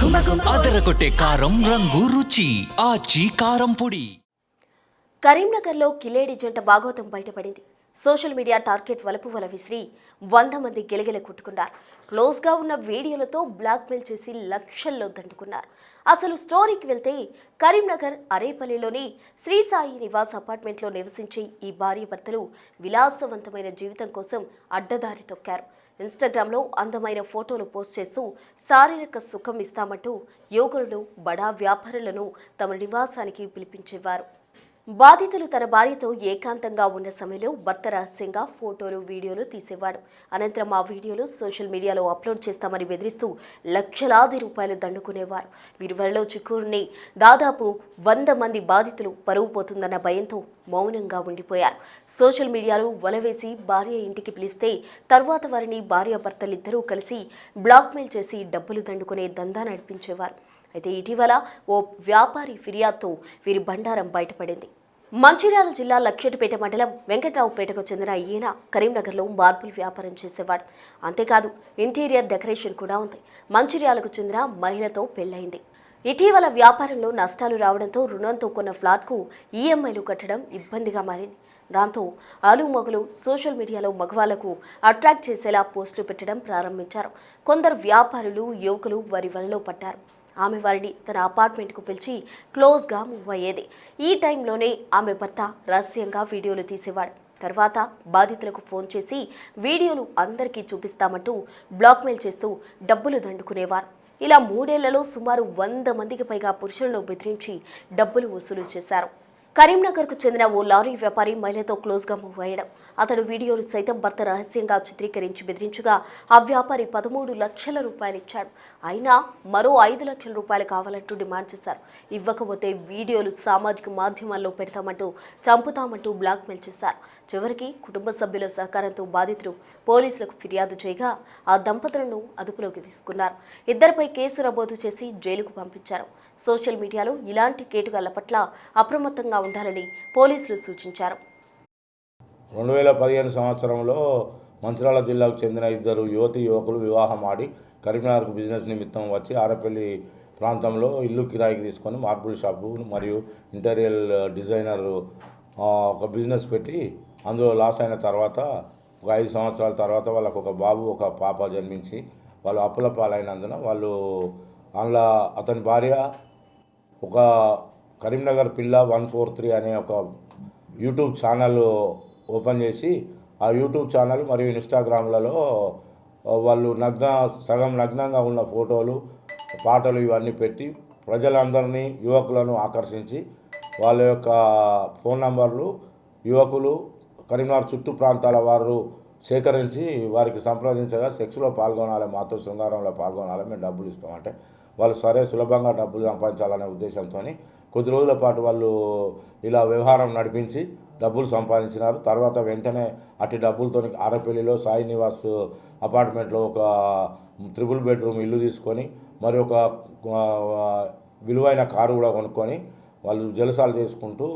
అదరగొట్టే కారం రంగు రుచి ఆచి కారం పొడి. కరీంనగర్లో కిలేడి జంట భాగోతం బయటపడింది. సోషల్ మీడియా టార్గెట్ వలపు వల విసిరి 100 మంది గిలగిల కొట్టుకున్నారు. క్లోజ్గా ఉన్న వీడియోలతో బ్లాక్మెయిల్ చేసి లక్షల్లో దండుకున్నారు. అసలు స్టోరీకి వెళ్తే కరీంనగర్ అరేపల్లిలోని శ్రీసాయి నివాస్ అపార్ట్మెంట్లో నివసించే ఈ భార్యాభర్తలు విలాసవంతమైన జీవితం కోసం అడ్డదారి తొక్కారు. ఇన్స్టాగ్రామ్లో అందమైన ఫోటోలు పోస్ట్ చేస్తూ శారీరక సుఖం ఇస్తామంటూ యువకులను బడా వ్యాపారులను తమ నివాసానికి పిలిపించేవారు. బాధితులు తన భార్యతో ఏకాంతంగా ఉన్న సమయంలో భర్త రహస్యంగా ఫోటోలు వీడియోలు తీసేవాడు. అనంతరం ఆ వీడియోలు సోషల్ మీడియాలో అప్లోడ్ చేస్తామని బెదిరిస్తూ లక్షలాది రూపాయలు దండుకునేవారు. వీరివల్లో చిక్కురుని దాదాపు 100 మంది బాధితులు పరువు పోతుందన్న భయంతో మౌనంగా ఉండిపోయారు. సోషల్ మీడియాలో వలవేసి భార్య ఇంటికి పిలిస్తే తర్వాత వారిని భార్యాభర్తలిద్దరూ కలిసి బ్లాక్మెయిల్ చేసి డబ్బులు దండుకునే దందా నడిపించేవారు. అయితే ఇటీవల ఓ వ్యాపారి ఫిర్యాదుతో వీరి బండారం బయటపడింది. మంచిర్యాల జిల్లా లక్షటిపేట మండలం వెంకట్రావుపేటకు చెందిన ఈయన కరీంనగర్లో మార్బుల్ వ్యాపారం చేసేవాడు. అంతేకాదు ఇంటీరియర్ డెకరేషన్ కూడా ఉంది. మంచిర్యాలకు చెందిన మహిళతో పెళ్లైంది. ఇటీవల వ్యాపారంలో నష్టాలు రావడంతో రుణంతో కొన్న ఫ్లాట్కు ఈఎంఐలు కట్టడం ఇబ్బందిగా మారింది. దాంతో ఆలుమొగలు సోషల్ మీడియాలో మగవాళ్లకు అట్రాక్ట్ చేసేలా పోస్టులు పెట్టడం ప్రారంభించారు. కొందరు వ్యాపారులు యువకులు వారి వలలో పడ్డారు. ఆమె వారిని తన అపార్ట్మెంట్కు పిలిచి క్లోజ్గా మూవ్ అయ్యేది. ఈ టైంలోనే ఆమె భర్త రహస్యంగా వీడియోలు తీసేవాడు. తర్వాత బాధితులకు ఫోన్ చేసి వీడియోలు అందరికీ చూపిస్తామంటూ బ్లాక్మెయిల్ చేస్తూ డబ్బులు దండుకునేవారు. ఇలా 3 ఏళ్లలో సుమారు 100 మందికి పైగా పురుషులను బెదిరించి డబ్బులు వసూలు చేశారు. కరీంనగర్కు చెందిన ఓ లారీ వ్యాపారి మహిళతో క్లోజ్గా మూవ్ అయ్యడం, అతడు వీడియోలు సైతం భర్త రహస్యంగా చిత్రీకరించి బెదిరించగా ఆ వ్యాపారి 13 లక్షల రూపాయలు ఇచ్చాడు. అయినా మరో 5 లక్షల రూపాయలు కావాలంటూ డిమాండ్ చేశారు. ఇవ్వకపోతే వీడియోలు సామాజిక మాధ్యమాల్లో పెడతామంటూ చంపుతామంటూ బ్లాక్మెయిల్ చేశారు. చివరికి కుటుంబ సభ్యుల సహకారంతో బాధితులు పోలీసులకు ఫిర్యాదు చేయగా ఆ దంపతులను అదుపులోకి తీసుకున్నారు. ఇద్దరిపై కేసు నమోదు చేసి జైలుకు పంపించారు. సోషల్ మీడియాలో ఇలాంటి కేటుగాళ్ల పట్ల అప్రమత్తంగా ఉండాలని పోలీసులు సూచించారు. 2015 సంవత్సరంలో మంచిర్యాల జిల్లాకు చెందిన ఇద్దరు యువకులు వివాహం ఆడి కరీంనగర్కు బిజినెస్ నిమిత్తం వచ్చి ఆరపల్లి ప్రాంతంలో ఇల్లు కిరాయికి తీసుకొని మార్బుల్ షాపు మరియు ఇంటీరియర్ డిజైనర్ ఒక బిజినెస్ పెట్టి అందులో లాస్ అయిన తర్వాత ఒక 5 సంవత్సరాల తర్వాత వాళ్ళకు ఒక బాబు ఒక పాప జన్మించి వాళ్ళు అప్పుల పాలైనందున వాళ్ళు అందులో అతని భార్య ఒక కరీంనగర్ పిల్ల 143 అనే ఒక యూట్యూబ్ ఛానల్ ఓపెన్ చేసి ఆ యూట్యూబ్ ఛానల్ మరియు ఇన్స్టాగ్రామ్లలో వాళ్ళు సగం నగ్నంగా ఉన్న ఫోటోలు పాటలు ఇవన్నీ పెట్టి ప్రజలందరినీ యువకులను ఆకర్షించి వాళ్ళ యొక్క ఫోన్ నంబర్లు యువకులు కరీంనగర్ చుట్టూ ప్రాంతాల వారు సేకరించి వారికి సంప్రదించగా సెక్స్లో పాల్గొనాలి, మాతో శృంగారంలో పాల్గొనాలి, మేము డబ్బులు ఇస్తామంటే వాళ్ళు సరే సులభంగా డబ్బులు సంపాదించాలనే ఉద్దేశంతో కొద్ది రోజుల పాటు వాళ్ళు ఇలా వ్యవహారం నడిపించి డబ్బులు సంపాదించినారు. తర్వాత వెంటనే అట్టి డబ్బులతో ఆరపల్లిలో సాయి నివాస్ అపార్ట్మెంట్లో ఒక 3 బెడ్రూమ్ ఇల్లు తీసుకొని మరి ఒక విలువైన కారు కూడా కొనుక్కొని వాళ్ళు జలసాలు చేసుకుంటూ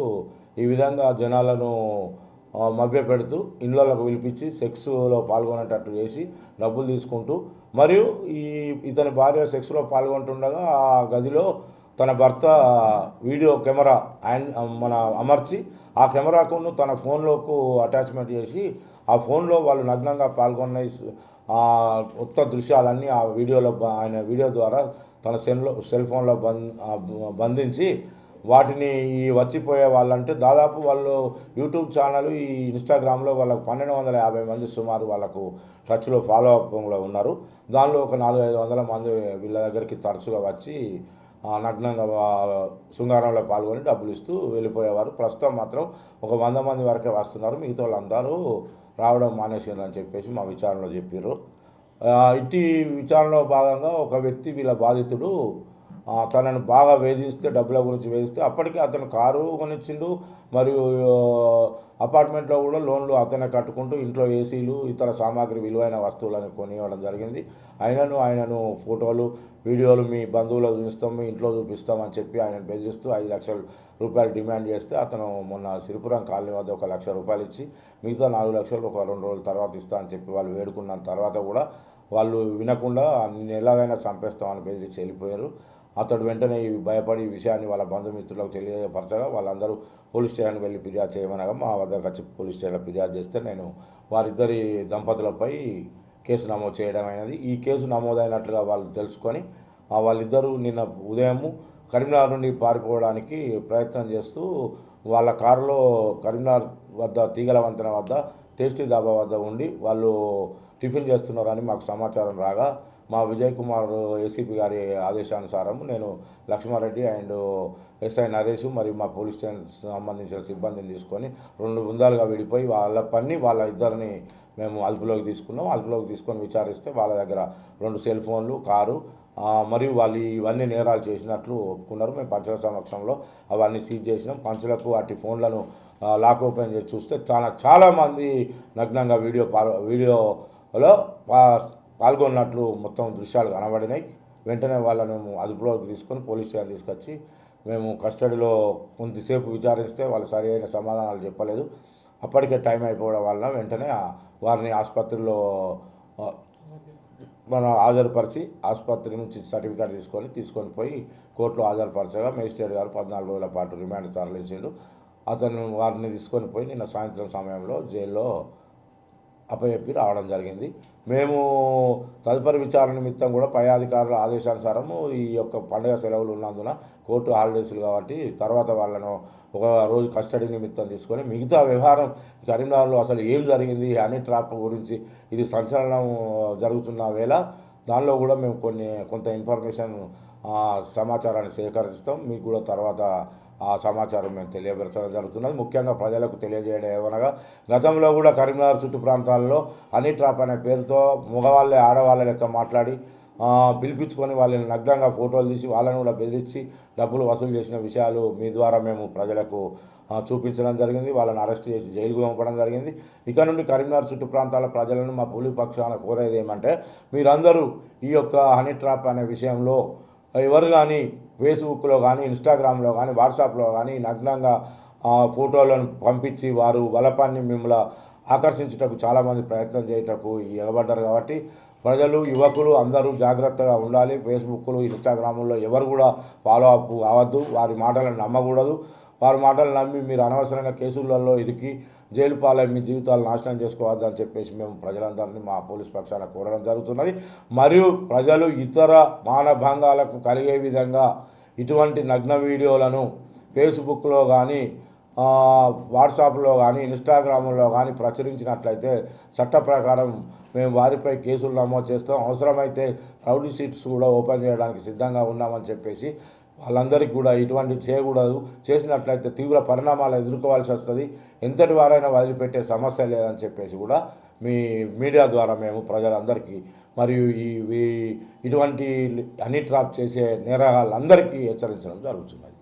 ఈ విధంగా జనాలను మభ్యపెడుతూ ఇళ్లకు పిలిపించి సెక్స్లో పాల్గొనేటట్టు చేసి డబ్బులు తీసుకుంటూ మరియు ఇతని భార్య సెక్స్లో పాల్గొంటుండగా ఆ గదిలో తన భర్త వీడియో కెమెరా అమర్చి ఆ కెమెరాకు తన ఫోన్లోకి అటాచ్మెంట్ చేసి ఆ ఫోన్లో వాళ్ళు నగ్నంగా పాల్గొన్న ఉత్త దృశ్యాలన్నీ ఆ వీడియోలో ఆయన వీడియో ద్వారా తన సెల్ ఫోన్లో బంధించి వాటిని ఈ వచ్చిపోయే వాళ్ళంటే దాదాపు వాళ్ళు యూట్యూబ్ ఛానల్ ఈ ఇన్స్టాగ్రామ్లో వాళ్ళకు 1250 మంది సుమారు వాళ్ళకు టచ్లో ఫాలో అప్లో ఉన్నారు. దానిలో ఒక 400-500 మంది వీళ్ళ దగ్గరికి తరచుగా వచ్చి నగ్నంగా శృంగారంలో పాల్గొని డబ్బులు ఇస్తూ వెళ్ళిపోయేవారు. ప్రస్తుతం మాత్రం ఒక 100 మంది వరకే వస్తున్నారు, మిగతా వాళ్ళందరూ రావడం మానేసారని చెప్పేసి మా విచారణలో చెప్పారు. ఇట్టి విచారణలో భాగంగా ఒక వ్యక్తి వీళ్ళ బాధితుడు తనను బాగా వేధిస్తే డబ్బుల గురించి వేధిస్తే అప్పటికే అతను కారు కొనిచ్చిండు మరియు అపార్ట్మెంట్లో కూడా లోన్లు అతనే కట్టుకుంటూ ఇంట్లో ఏసీలు ఇతర సామాగ్రి విలువైన వస్తువులను కొనివ్వడం జరిగింది. ఆయనను ఫోటోలు వీడియోలు మీ బంధువులకు చూపిస్తాం, మీ ఇంట్లో చూపిస్తామని చెప్పి ఆయనను బెదిరిస్తూ 5 లక్షల రూపాయలు డిమాండ్ చేస్తే అతను మొన్న సిరిపురం కాలనీ వద్ద 1 లక్ష రూపాయలు ఇచ్చి మిగతా 4 లక్షలు ఒక 2 రోజుల తర్వాత ఇస్తా అని చెప్పి వాళ్ళు వేడుకున్న తర్వాత కూడా వాళ్ళు వినకుండా నేను ఎలాగైనా చంపేస్తామని బెదిరించి వెళ్ళిపోయారు. అతడు వెంటనే భయపడి ఈ విషయాన్ని వాళ్ళ బంధుమిత్రులకు తెలియపరచగా వాళ్ళందరూ పోలీస్ స్టేషన్కి వెళ్ళి ఫిర్యాదు చేయమనగా మా వద్దకు వచ్చి పోలీస్ స్టేషన్లో ఫిర్యాదు చేస్తే నేను వారిద్దరి దంపతులపై కేసు నమోదు చేయడం అయినది. ఈ కేసు నమోదైనట్లుగా వాళ్ళు తెలుసుకొని వాళ్ళిద్దరూ నిన్న ఉదయము కరీంనగర్ నుండి పారిపోవడానికి ప్రయత్నం చేస్తూ వాళ్ళ కారులో కరీంనగర్ వద్ద తీగల వంతెన వద్ద టేస్టీ దాబా వద్ద ఉండి వాళ్ళు టిఫిన్ చేస్తున్నారని మాకు సమాచారం రాగా మా విజయ్ కుమార్ ఏసీపీ గారి ఆదేశానుసారం నేను లక్ష్మారెడ్డి అండ్ ఎస్ఐ నరేష్ మరియు మా పోలీస్ స్టేషన్ సంబంధించిన సిబ్బందిని తీసుకొని 2 బృందాలుగా విడిపోయి వాళ్ళ ఇద్దరిని మేము అదుపులోకి తీసుకున్నాం. అదుపులోకి తీసుకొని విచారిస్తే వాళ్ళ దగ్గర 2 సెల్ ఫోన్లు, కారు మరియు వాళ్ళు ఇవన్నీ నేరాలు చేసినట్లు ఒప్పుకున్నారు. మేము పంచుల సమక్షంలో అవన్నీ సీజ్ చేసినాం. పంచులకు వాటి ఫోన్లను లాక్ ఓపెన్ చేసి చూస్తే చాలామంది నగ్నంగా వీడియోలో పాల్గొన్నట్లు మొత్తం దృశ్యాలు కనబడినాయి. వెంటనే వాళ్ళను అదుపులోకి తీసుకొని పోలీస్ స్టేషన్ తీసుకొచ్చి మేము కస్టడీలో కొంతసేపు విచారిస్తే వాళ్ళు సరైన సమాధానాలు చెప్పలేదు. అప్పటికే టైం అయిపోవడం వల్ల వెంటనే వారిని ఆసుపత్రిలో మనం హాజరుపరిచి ఆసుపత్రి నుంచి సర్టిఫికేట్ తీసుకొని పోయి కోర్టులో హాజరుపరచగా మేజిస్ట్రేట్ గారు 14 రోజుల పాటు రిమాండ్ తరలించిండు. వారిని తీసుకొని పోయి నిన్న సాయంత్రం సమయంలో జైల్లో అప్పచెప్పి రావడం జరిగింది. మేము తదుపరి విచారణ నిమిత్తం కూడా పై అధికారుల ఆదేశానుసారము ఈ యొక్క పండుగ సెలవులు ఉన్నందున కోర్టు హాలిడేస్లు కాబట్టి తర్వాత వాళ్ళను ఒక రోజు కస్టడీ నిమిత్తం తీసుకొని మిగతా వ్యవహారం కరీంనగర్లో అసలు ఏం జరిగింది హనీ ట్రాప్ గురించి ఇది సంచలనం జరుగుతున్న వేళ దానిలో కూడా మేము కొంత ఇన్ఫర్మేషన్ సమాచారాన్ని సేకరిస్తాం. మీకు కూడా తర్వాత ఆ సమాచారం మేము తెలియపరచడం జరుగుతున్నది. ముఖ్యంగా ప్రజలకు తెలియజేయడం ఏమనగా గతంలో కూడా కరీంనగర్ చుట్టు ప్రాంతాల్లో హనీ ట్రాప్ అనే పేరుతో మగవాళ్ళే ఆడవాళ్ళ లెక్క మాట్లాడి పిలిపించుకొని వాళ్ళని నగ్నంగా ఫోటోలు తీసి వాళ్ళని కూడా బెదిరించి డబ్బులు వసూలు చేసిన విషయాలు మీ ద్వారా మేము ప్రజలకు చూపించడం జరిగింది. వాళ్ళని అరెస్ట్ చేసి జైలుకు పంపడం జరిగింది. ఇక నుండి కరీంనగర్ చుట్టు ప్రాంతాల ప్రజలను మా పోలీస్ పక్షాన కోరేది ఏమంటే మీరందరూ ఈ యొక్క హనీ ట్రాప్ అనే విషయంలో ఎవరు కానీ ఫేస్బుక్లో కానీ ఇన్స్టాగ్రామ్లో కానీ వాట్సాప్లో కానీ నగ్నంగా ఫోటోలను పంపించి వారు బలపాన్ని మిమ్మల్ని ఆకర్షించుటకు చాలామంది ప్రయత్నం చేయటకు ఎగబడ్డారు. కాబట్టి ప్రజలు యువకులు అందరూ జాగ్రత్తగా ఉండాలి. ఫేస్బుక్లు ఇన్స్టాగ్రాముల్లో ఎవరు కూడా ఫాలో అప్ కావద్దు. వారి మాటలను నమ్మకూడదు. వారి మాటలు నమ్మి మీరు అనవసరమైన కేసులలో ఇరికి జైలు పాలై మీ జీవితాలు నాశనం చేసుకోవద్దని చెప్పేసి మేము ప్రజలందరినీ మా పోలీస్ పక్షాన కోరడం జరుగుతున్నది. మరియు ప్రజలు ఇతర మానభంగాలకు కలిగే విధంగా ఇటువంటి నగ్న వీడియోలను ఫేస్బుక్లో కానీ వాట్సాప్లో కానీ ఇన్స్టాగ్రామ్లో కానీ ప్రచురించినట్లయితే చట్ట ప్రకారం మేము వారిపై కేసులు నమోదు చేస్తాం. అవసరమైతే రౌడీ షీట్స్ కూడా ఓపెన్ చేయడానికి సిద్ధంగా ఉన్నామని చెప్పేసి వాళ్ళందరికీ కూడా ఇటువంటి చేయకూడదు. చేసినట్లయితే తీవ్ర పరిణామాలు ఎదుర్కోవాల్సి వస్తుంది. ఎంతటి వారైనా వదిలిపెట్టే సమస్య లేదని చెప్పేసి కూడా మీ మీడియా ద్వారా మేము ప్రజలందరికీ మరియు ఇటువంటి హనీ ట్రాప్ చేసే నేరగాళ్ళందరికీ హెచ్చరించడం జరుగుతున్నది.